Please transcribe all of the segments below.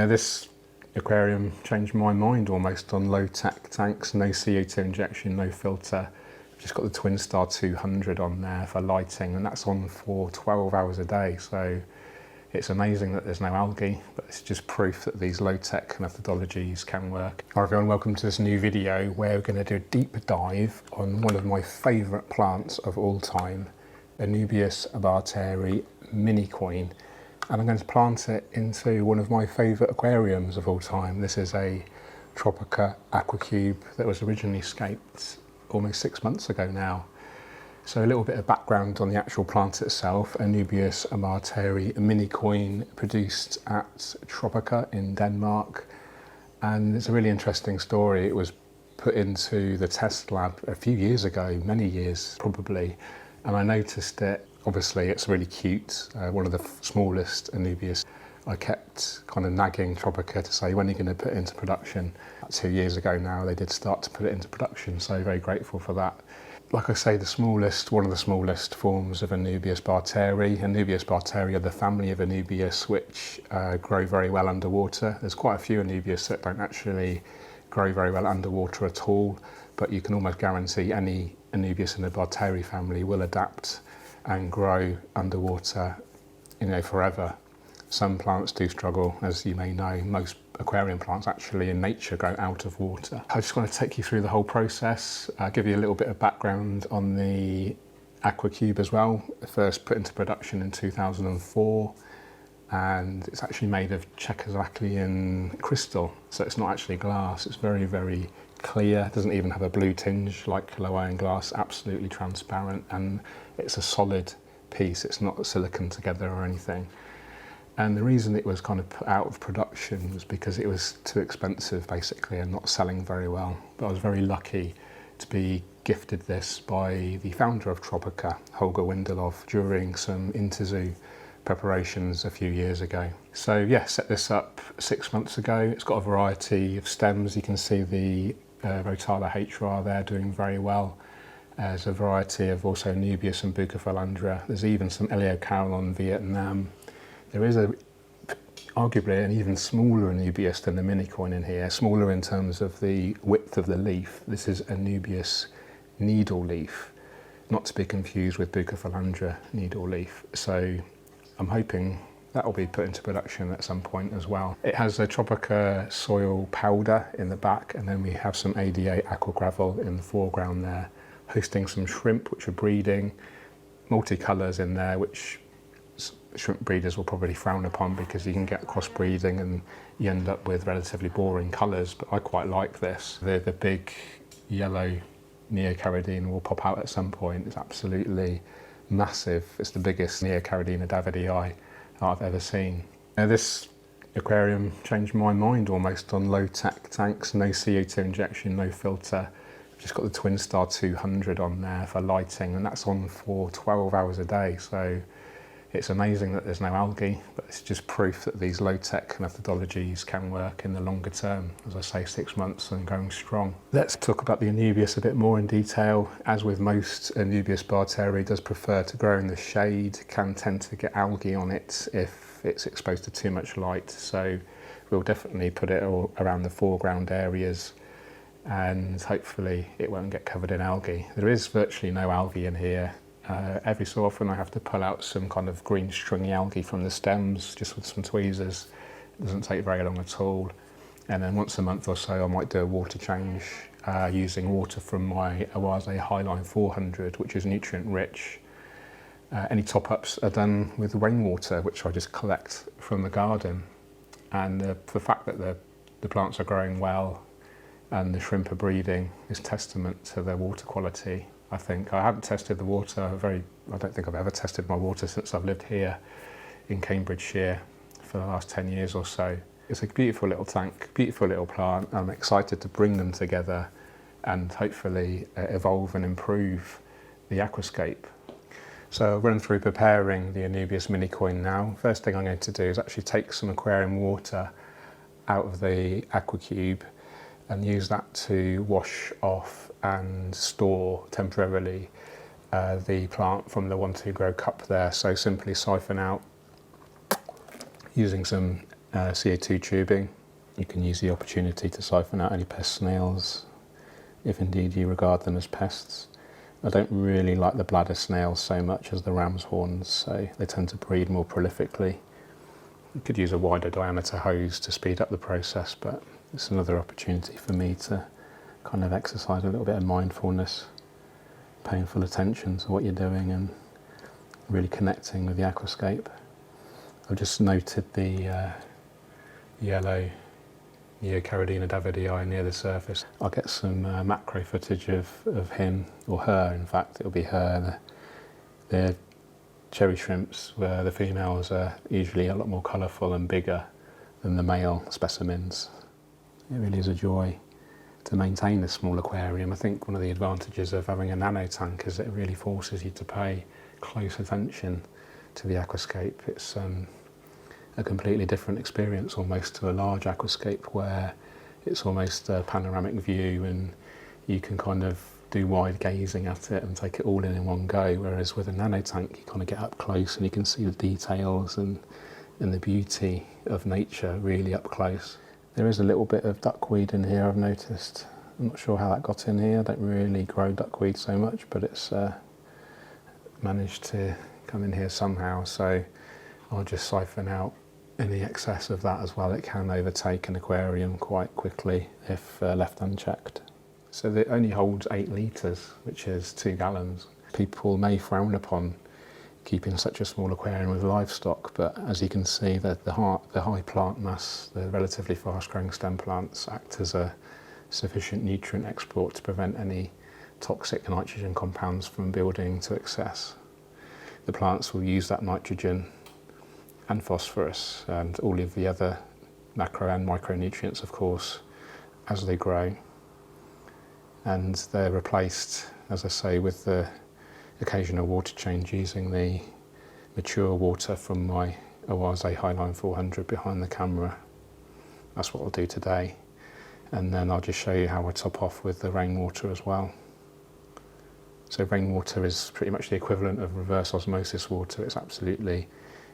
This aquarium changed my mind almost on low-tech tanks, no CO2 injection, no filter. I've just got the Twin Star 200 on there for lighting, and that's on for 12 hours a day. So it's amazing that there's no algae, but it's just proof that these low-tech methodologies can work. Hi everyone, welcome to this new video where we're going to do a deep dive on one of my favourite plants of all time, Anubias abateri mini queen. And I'm going to plant it into one of my favourite aquariums of all time. This is a Tropica aqua cube that was originally scaped almost 6 months ago now. So a little bit of background on the actual plant itself. Anubias abateri mini queen, produced at Tropica in Denmark. And it's a really interesting story. It was put into the test lab a few years ago, many years probably, and I noticed it. Obviously it's really cute, one of the smallest Anubias. I kept kind of nagging Tropica to say, when are you going to put it into production? 2 years ago now they did start to put it into production, so very grateful for that. Like I say, one of the smallest forms of Anubias abateri. Anubias abateri are the family of Anubias which grow very well underwater. There's quite a few Anubias that don't actually grow very well underwater at all, but you can almost guarantee any Anubias in the abateri family will adapt and grow underwater, forever. Some plants do struggle, as you may know. Most aquarium plants actually in nature grow out of water. I just want to take you through the whole process, give you a little bit of background on the aqua cube as well. First put into production in 2004, and it's actually made of Czechoslovakian crystal, so it's not actually glass. It's very, very clear. It doesn't even have a blue tinge like low iron glass, absolutely transparent, and it's a solid piece. It's not silicon together or anything. And the reason it was kind of put out of production was because it was too expensive basically and not selling very well. But I was very lucky to be gifted this by the founder of Tropica, Holger Windelov, during some interzoo preparations a few years ago. So yeah, set this up 6 months ago. It's got a variety of stems. You can see the Rotala HR there doing very well. There's a variety of also Anubias and Bucophalandra. There's even some Eleocarolon Vietnam. There is arguably an even smaller Anubias than the mini queen in here, smaller in terms of the width of the leaf. This is Anubias needle leaf, not to be confused with Bucophalandra needle leaf. So I'm hoping that will be put into production at some point as well. It has a Tropica soil powder in the back, and then we have some ADA aqua gravel in the foreground there, hosting some shrimp which are breeding, multicolours in there, which shrimp breeders will probably frown upon because you can get crossbreeding and you end up with relatively boring colours, but I quite like this. The big yellow Neocaridina will pop out at some point. It's absolutely massive. It's the biggest Neocaridina davidii I've ever seen. Now, this aquarium changed my mind almost on low-tech tanks, no CO2 injection, no filter. I've just got the Twin Star 200 on there for lighting, and that's on for 12 hours a day. So it's amazing that there's no algae, but it's just proof that these low-tech methodologies can work in the longer term. As I say, 6 months and going strong. Let's talk about the Anubias a bit more in detail. As with most, Anubias abateri does prefer to grow in the shade, can tend to get algae on it if it's exposed to too much light. So we'll definitely put it all around the foreground areas, and hopefully it won't get covered in algae. There is virtually no algae in here. Every so often I have to pull out some kind of green stringy algae from the stems just with some tweezers. It doesn't take very long at all. And then once a month or so I might do a water change using water from my Awase Highline 400, which is nutrient rich. Any top-ups are done with rainwater, which I just collect from the garden. And the fact that the plants are growing well and the shrimp are breeding is testament to their water quality. I think I haven't tested the water. I don't think I've ever tested my water since I've lived here in Cambridgeshire for the last 10 years or so. It's a beautiful little tank, beautiful little plant. I'm excited to bring them together and hopefully evolve and improve the aquascape. So I'll run through preparing the Anubias mini queen now. First thing I'm going to do is actually take some aquarium water out of the aqua cube and use that to wash off and store temporarily the plant from the 1-2 grow cup there. So simply siphon out using some CO2 tubing. You can use the opportunity to siphon out any pest snails, if indeed you regard them as pests. I don't really like the bladder snails so much as the ram's horns, so they tend to breed more prolifically. You could use a wider diameter hose to speed up the process, but it's another opportunity for me to kind of exercise a little bit of mindfulness, paying full attention to what you're doing and really connecting with the aquascape. I've just noted the yellow Neocaridina davidii near the surface. I'll get some macro footage of him, or her in fact, it'll be her. The cherry shrimps, where the females are usually a lot more colourful and bigger than the male specimens. It really is a joy to maintain this small aquarium. I think one of the advantages of having a nano tank is that it really forces you to pay close attention to the aquascape. It's a completely different experience almost to a large aquascape, where it's almost a panoramic view and you can kind of do wide gazing at it and take it all in one go, whereas with a nano tank you kind of get up close and you can see the details and the beauty of nature really up close. There is a little bit of duckweed in here, I've noticed. I'm not sure how that got in here. I don't really grow duckweed so much, but it's managed to come in here somehow, so I'll just siphon out any excess of that as well. It can overtake an aquarium quite quickly if left unchecked. So it only holds 8 litres, which is 2 gallons. People may frown upon keeping such a small aquarium with livestock, but as you can see, the high plant mass, the relatively fast-growing stem plants act as a sufficient nutrient export to prevent any toxic nitrogen compounds from building to excess. The plants will use that nitrogen and phosphorus and all of the other macro and micronutrients, of course, as they grow. And they're replaced, as I say, with the occasional water change using the mature water from my Oase Highline 400 behind the camera. That's what I'll do today. And then I'll just show you how I top off with the rainwater as well. So rainwater is pretty much the equivalent of reverse osmosis water. It's absolutely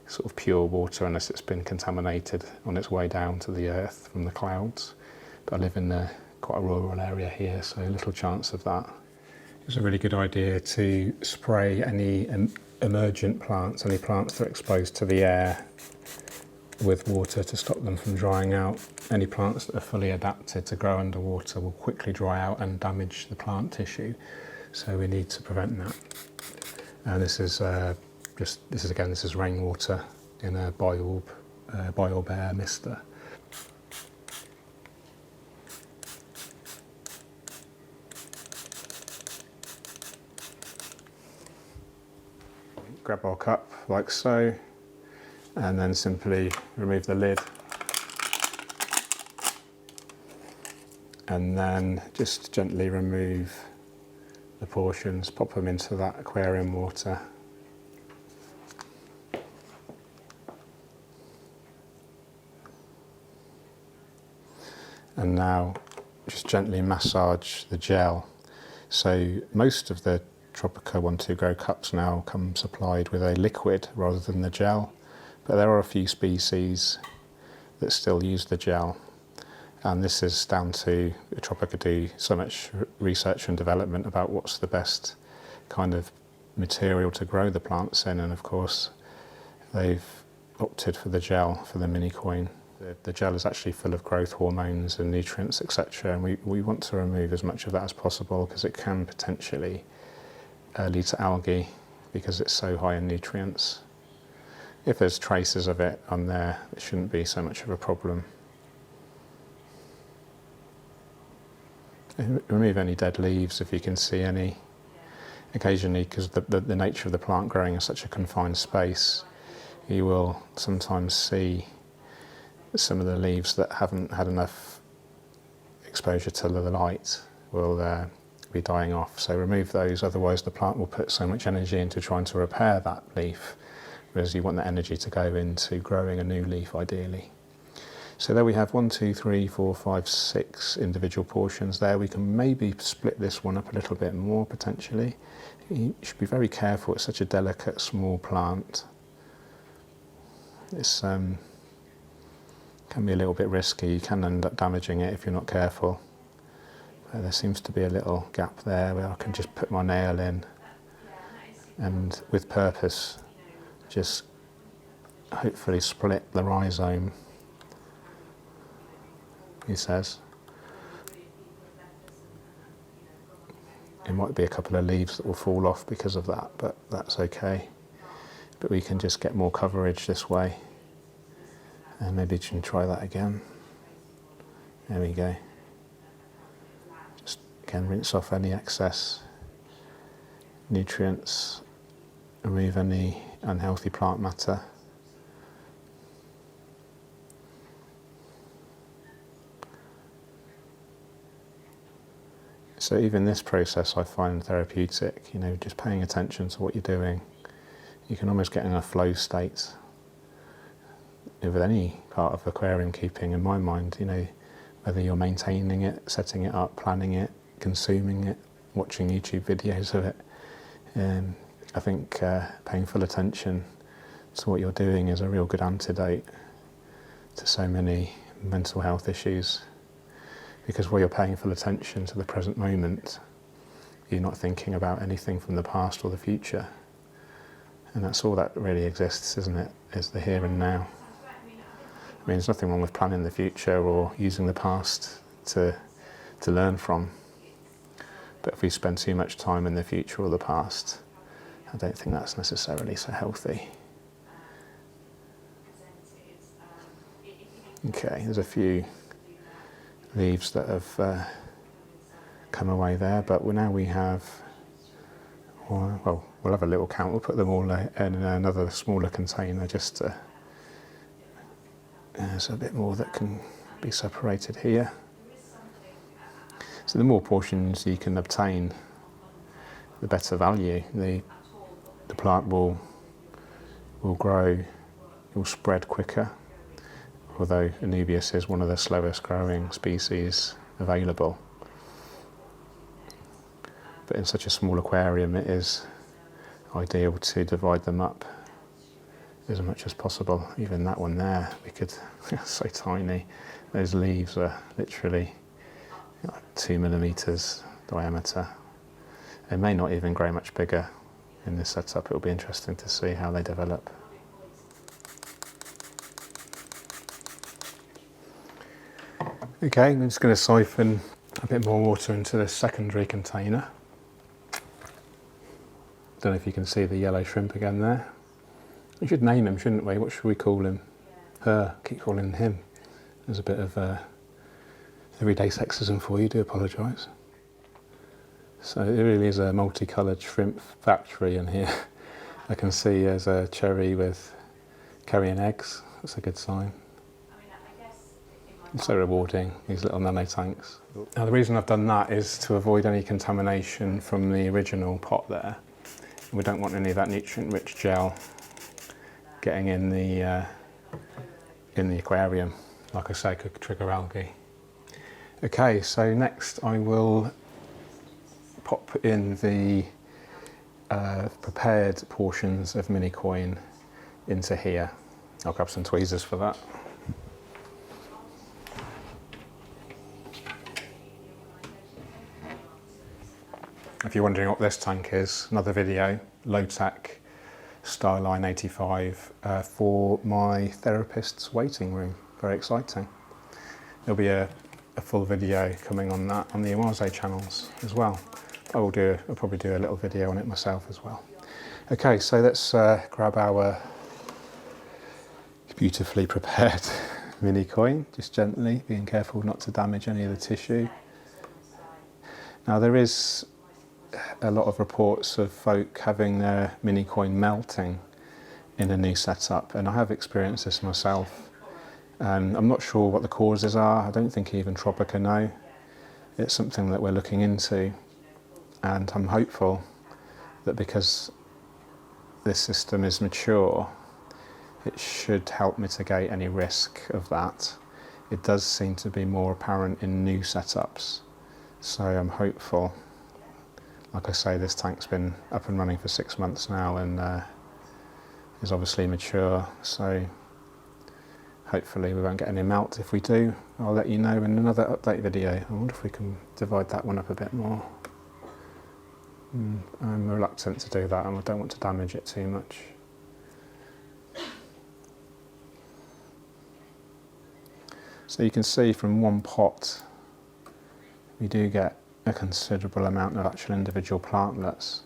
sort of pure water unless it's been contaminated on its way down to the earth from the clouds. But I live in quite a rural area here, so little chance of that. It's a really good idea to spray any emergent plants, any plants that are exposed to the air, with water to stop them from drying out. Any plants that are fully adapted to grow underwater will quickly dry out and damage the plant tissue, so we need to prevent that. And this is rainwater in a biorb air mister. Grab our cup like so, and then simply remove the lid, and then just gently remove the portions, pop them into that aquarium water. And now just gently massage the gel. So most of the Tropica 1-2 Grow cups now come supplied with a liquid rather than the gel, but there are a few species that still use the gel, and this is down to Tropica do so much research and development about what's the best kind of material to grow the plants in, and of course they've opted for the gel for the mini coin. The gel is actually full of growth hormones and nutrients, etc., and we want to remove as much of that as possible because it can potentially lead to algae because it's so high in nutrients. If there's traces of it on there, it shouldn't be so much of a problem. Remove any dead leaves if you can see any. Occasionally, because the nature of the plant growing in such a confined space, you will sometimes see some of the leaves that haven't had enough exposure to the light will be dying off. So remove those, otherwise the plant will put so much energy into trying to repair that leaf, whereas you want that energy to go into growing a new leaf ideally. So there we have 1, 2, 3, 4, 5, 6 individual portions there. We can maybe split this one up a little bit more potentially. You should be very careful, it's such a delicate small plant. It's can be a little bit risky. You can end up damaging it if you're not careful. But there seems to be a little gap there where I can just put my nail in and with purpose just hopefully split the rhizome, he says. It might be a couple of leaves that will fall off because of that, but that's okay. But we can just get more coverage this way. And maybe you can try that again. There we go. Just again rinse off any excess nutrients, remove any unhealthy plant matter. So even this process I find therapeutic, you know, just paying attention to what you're doing. You can almost get in a flow state with any part of aquarium keeping, in my mind, you know, whether you're maintaining it, setting it up, planning it, consuming it, watching YouTube videos of it. I think paying full attention to what you're doing is a real good antidote to so many mental health issues. Because while you're paying full attention to the present moment, you're not thinking about anything from the past or the future. And that's all that really exists, isn't it? Is the here and now. I mean, there's nothing wrong with planning the future or using the past to learn from. But if we spend too much time in the future or the past, I don't think that's necessarily so healthy. Okay, there's a few leaves that have come away there, but now we have, well, we'll have a little count. We'll put them all in another smaller container just to, there's a bit more that can be separated here. So the more portions you can obtain, the better value. The plant will grow, it will spread quicker. Although Anubias is one of the slowest growing species available. But in such a small aquarium, it is ideal to divide them up as much as possible. Even that one there, we could, so tiny. Those leaves are literally 2 millimeters diameter. They may not even grow much bigger in this setup. It'll be interesting to see how they develop. Okay, I'm just going to siphon a bit more water into the secondary container. Don't know if you can see the yellow shrimp again there. We should name him, shouldn't we? What should we call him? Her. Keep calling him. There's a bit of everyday sexism for you, do apologise. So it really is a multicoloured shrimp factory in here. I can see there's a cherry with carrying eggs. That's a good sign. It's so rewarding, these little nano tanks. Now the reason I've done that is to avoid any contamination from the original pot there. We don't want any of that nutrient-rich gel getting in the aquarium. Like I say, could trigger algae. Okay, so next I will pop in the prepared portions of mini coin into here. I'll grab some tweezers for that. If you're wondering what this tank is, another video, low-tech Starline 85 for my therapist's waiting room. Very exciting. There'll be a full video coming on that on the Oase channels as well. I'll probably do a little video on it myself as well. Okay, so let's grab our beautifully prepared mini coin, just gently, being careful not to damage any of the tissue. Now there is a lot of reports of folk having their mini coin melting in a new setup, and I have experienced this myself. I'm not sure what the causes are. I don't think even Tropica know. It's something that we're looking into, and I'm hopeful that because this system is mature, it should help mitigate any risk of that. It does seem to be more apparent in new setups, so I'm hopeful. Like I say, this tank's been up and running for 6 months now and is obviously mature, so hopefully we won't get any melt. If we do, I'll let you know in another update video. I wonder if we can divide that one up a bit more. I'm reluctant to do that and I don't want to damage it too much. So you can see from one pot we do get a considerable amount of actual individual plantlets,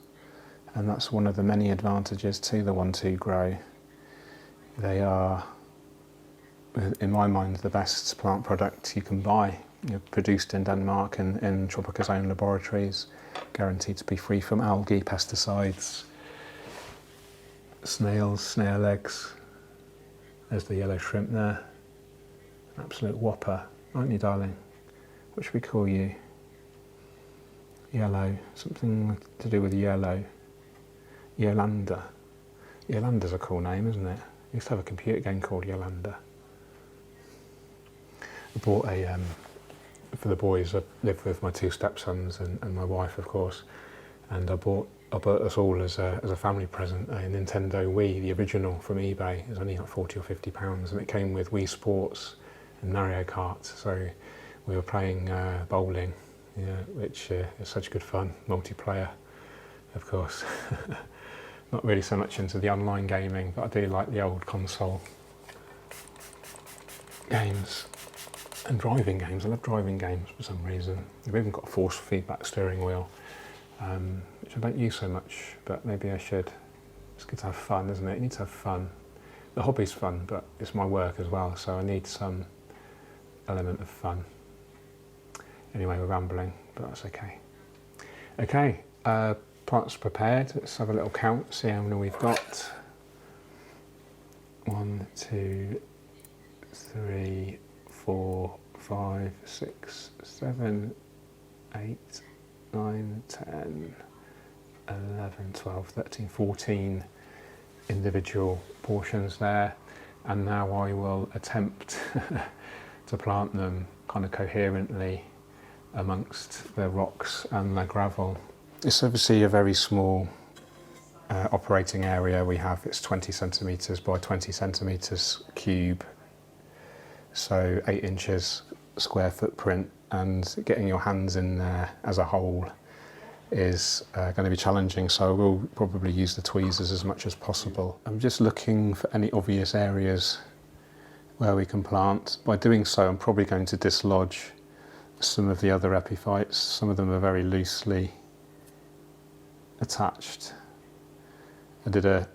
and that's one of the many advantages to the 1-2 grow. They are, in my mind, the best plant product you can buy. You're produced in Denmark in Tropica's own laboratories, guaranteed to be free from algae, pesticides, snails, snail eggs. There's the yellow shrimp there. Absolute whopper, aren't you, darling? What should we call you? Yellow, something to do with yellow. Yolanda. Yolanda's a cool name, isn't it? I used to have a computer game called Yolanda. I bought a, for the boys, I live with my 2 stepsons and my wife, of course, and I bought us all as a family present a Nintendo Wii, the original from eBay. It was only like £40 or £50, and it came with Wii Sports and Mario Kart, so we were playing bowling, which is such good fun, multiplayer, of course. Not really so much into the online gaming, but I do like the old console games and driving games. I love driving games for some reason. We've even got a force feedback steering wheel, which I don't use so much, but maybe I should. It's good to have fun, isn't it? You need to have fun. The hobby's fun, but it's my work as well, so I need some element of fun. Anyway, we're rambling, but that's okay. Okay, plants prepared. Let's have a little count, see how many we've got. 1, 2, 3, 4, 5, 6, 7, 8, 9, 10, 11, 12, 13, 14 individual portions there. And now I will attempt to plant them kind of coherently amongst the rocks and the gravel. It's obviously a very small operating area we have. It's 20 centimetres by 20 centimetres cube, so 8 inches square footprint, and getting your hands in there as a whole is going to be challenging, so I will probably use the tweezers as much as possible. I'm just looking for any obvious areas where we can plant. By doing so, I'm probably going to dislodge some of the other epiphytes. Some of them are very loosely attached. I did a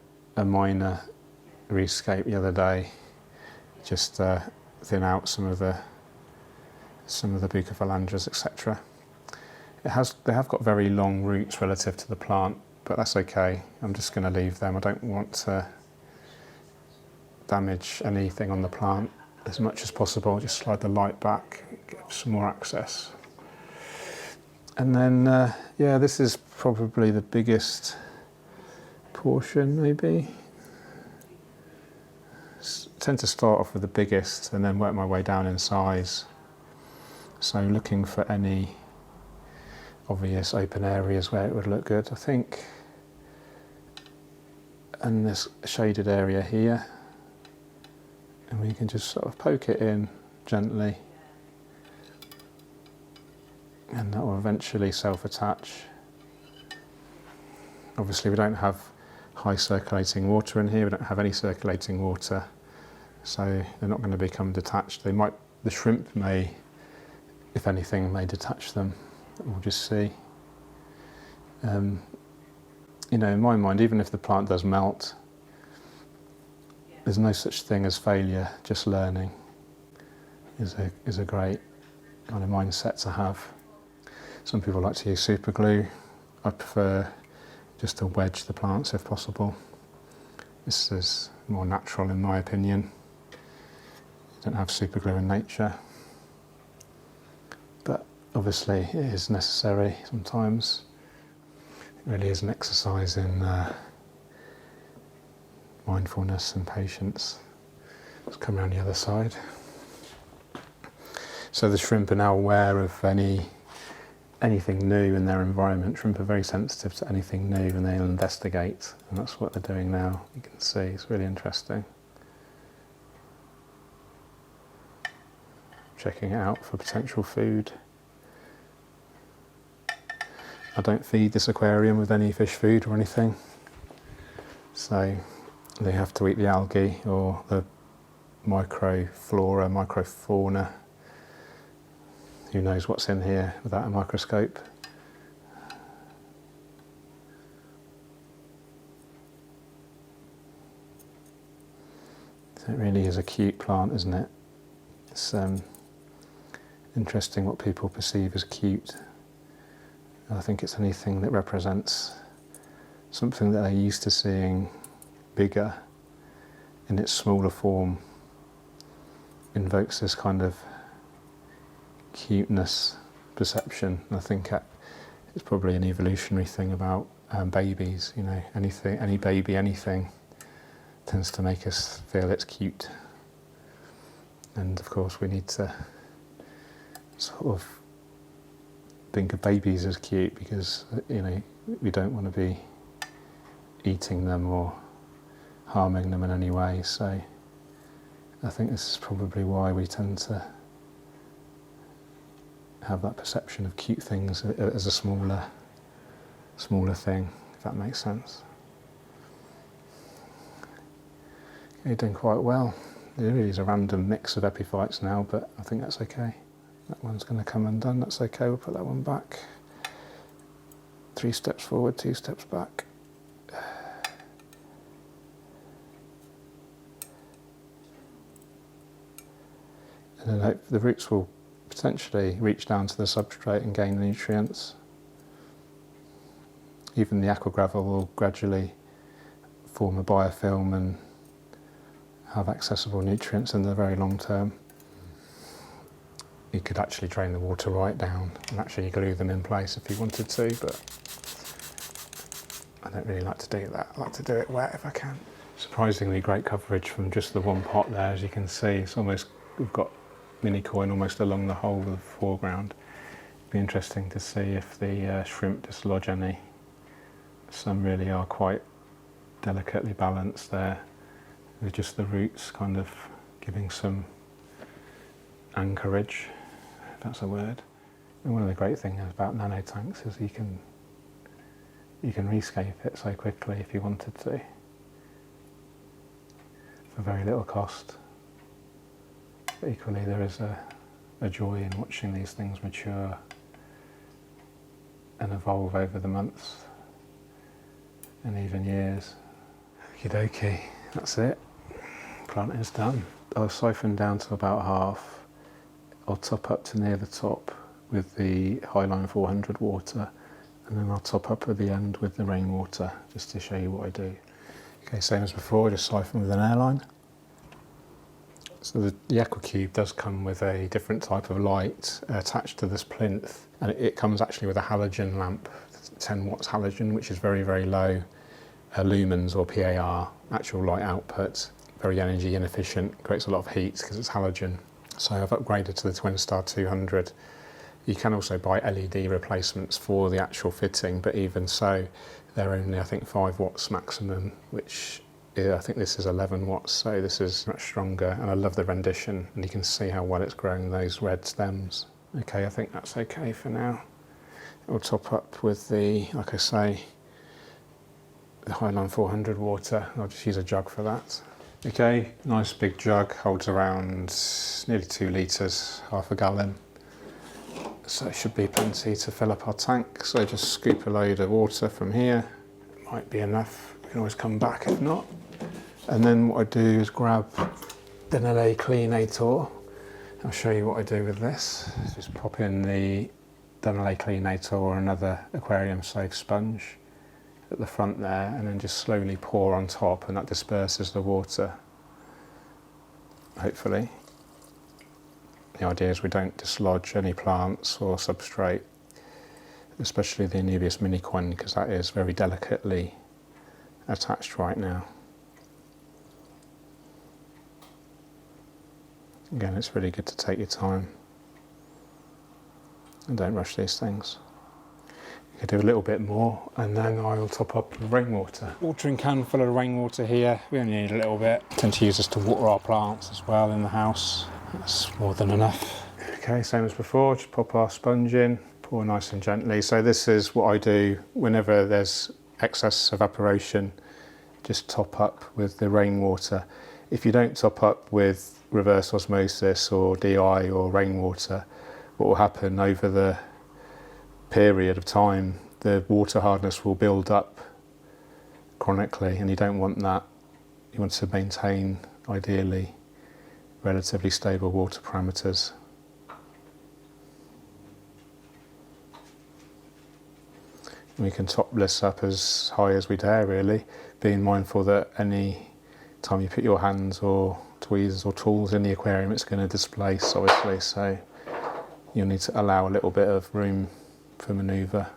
minor rescape the other day, just thin out some of the bucophalandras, etc. They have got very long roots relative to the plant, but that's okay. I'm just going to leave them. I don't want to damage anything on the plant as much as possible. Just slide the light back, give some more access. And then, yeah, this is probably the biggest portion, maybe. Tend to start off with the biggest and then work my way down in size. So looking for any obvious open areas where it would look good, I think. And this shaded area here, and we can just sort of poke it in gently, and that will eventually self-attach. Obviously we don't have high circulating water in here, we don't have any circulating water, so they're not going to become detached. They might, the shrimp may, if anything, may detach them. We'll just see. You know, in my mind, even if the plant does melt, there's no such thing as failure. Just learning is a great kind of mindset to have. Some people like to use super glue. I prefer just to wedge the plants if possible. This is more natural in my opinion. You don't have super glue in nature, but obviously it is necessary sometimes. It really is an exercise in mindfulness and patience. Let's come around the other side. So the shrimp are now aware of anything new in their environment. Shrimp are very sensitive to anything new and they'll investigate, and that's what they're doing now. You can see it's really interesting. checking it out for potential food. I don't feed this aquarium with any fish food or anything, so they have to eat the algae or the microflora, microfauna. Who knows what's in here without a microscope. So it really is a cute plant, isn't it? It's interesting what people perceive as cute. I think it's anything that represents something that they're used to seeing bigger in its smaller form invokes this kind of cuteness perception. And I think it's probably an evolutionary thing about babies, you know, any baby, anything tends to make us feel it's cute. And of course we need to sort of think of babies as cute because, you know, we don't want to be eating them or harming them in any way. So I think this is probably why we tend to have that perception of cute things as a smaller thing, if that makes sense. You're doing quite well. There really is a random mix of epiphytes now, but I think that's okay. That one's going to come undone, that's okay, we'll put that one back. 3 steps forward, 2 steps back. And then the roots will potentially reach down to the substrate and gain the nutrients. Even the aqua gravel will gradually form a biofilm and have accessible nutrients in the very long term. You could actually drain the water right down and actually glue them in place if you wanted to, but I don't really like to do that. I like to do it wet if I can. Surprisingly great coverage from just the one pot there, as you can see. It's almost, we've got mini coin almost along the whole of the foreground. It'd be interesting to see if the shrimp dislodge any. Some really are quite delicately balanced there, with just the roots kind of giving some anchorage, if that's a word. And one of the great things about nano tanks is you can rescape it so quickly if you wanted to, for very little cost. But equally there is a joy in watching these things mature and evolve over the months and even years. Okie dokie, that's it. Plant is done. I'll siphon down to about half. I'll top up to near the top with the Highline 400 water, and then I'll top up at the end with the rainwater, just to show you what I do. Okay, same as before, just siphon with an airline. So the aqua cube does come with a different type of light attached to this plinth, and it comes actually with a halogen lamp, 10 watts halogen, which is very, very low lumens or PAR, actual light output, very energy inefficient, creates a lot of heat because it's halogen. So I've upgraded to the TwinStar 200. You can also buy LED replacements for the actual fitting, but even so, they're only, I think, 5 watts maximum, which I think this is 11 watts, so this is much stronger, and I love the rendition, and you can see how well it's growing those red stems. Okay, I think that's okay for now. We'll top up with the, like I say, the Highline 400 water. I'll just use a jug for that. Okay, nice big jug, holds around nearly 2 litres, half a gallon. So it should be plenty to fill up our tank. So just scoop a load of water from here. It might be enough, we can always come back if not. And then what I do is grab the Nano Cleanator. I'll show you what I do with this. Just pop in the Nano Cleanator or another aquarium safe sponge at the front there, and then just slowly pour on top, and that disperses the water, hopefully. The idea is we don't dislodge any plants or substrate, especially the Anubias mini coin, because that is very delicately attached right now. Again, it's really good to take your time and don't rush these things. You could do a little bit more, and then I'll top up with rainwater. Watering can full of rainwater here. We only need a little bit. I tend to use this to water our plants as well in the house. That's more than enough. Okay, same as before, just pop our sponge in, pour nice and gently. So this is what I do whenever there's excess evaporation, just top up with the rainwater. If you don't top up with reverse osmosis or DI or rainwater, what will happen over the period of time, the water hardness will build up chronically, and you don't want that. You want to maintain, ideally, relatively stable water parameters. We can top this up as high as we dare, really, being mindful that any time you put your hands or tweezers or tools in the aquarium, it's going to displace, obviously, so you'll need to allow a little bit of room for manoeuvre.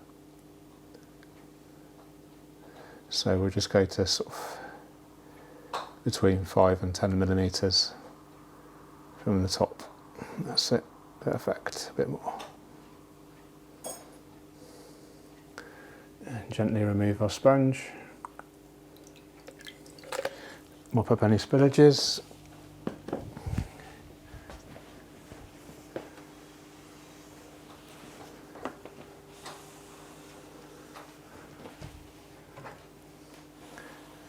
So we'll just go to sort of between 5 and 10 millimetres from the top. That's it, perfect, a bit more. And gently remove our sponge. Mop up any spillages.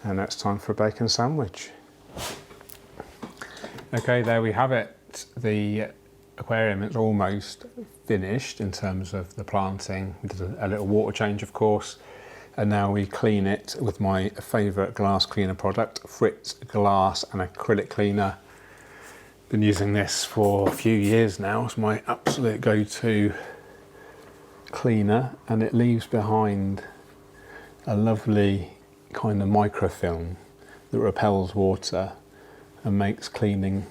And now it's time for a bacon sandwich. Okay, there we have it. The aquarium is almost finished in terms of the planting. We did a little water change, of course, and now we clean it with my favourite glass cleaner product, Fritz Glass and Acrylic Cleaner. Been using this for a few years now. It's my absolute go-to cleaner, and it leaves behind a lovely kind of microfilm that repels water and makes cleaning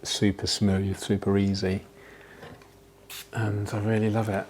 super smooth, super easy, and I really love it.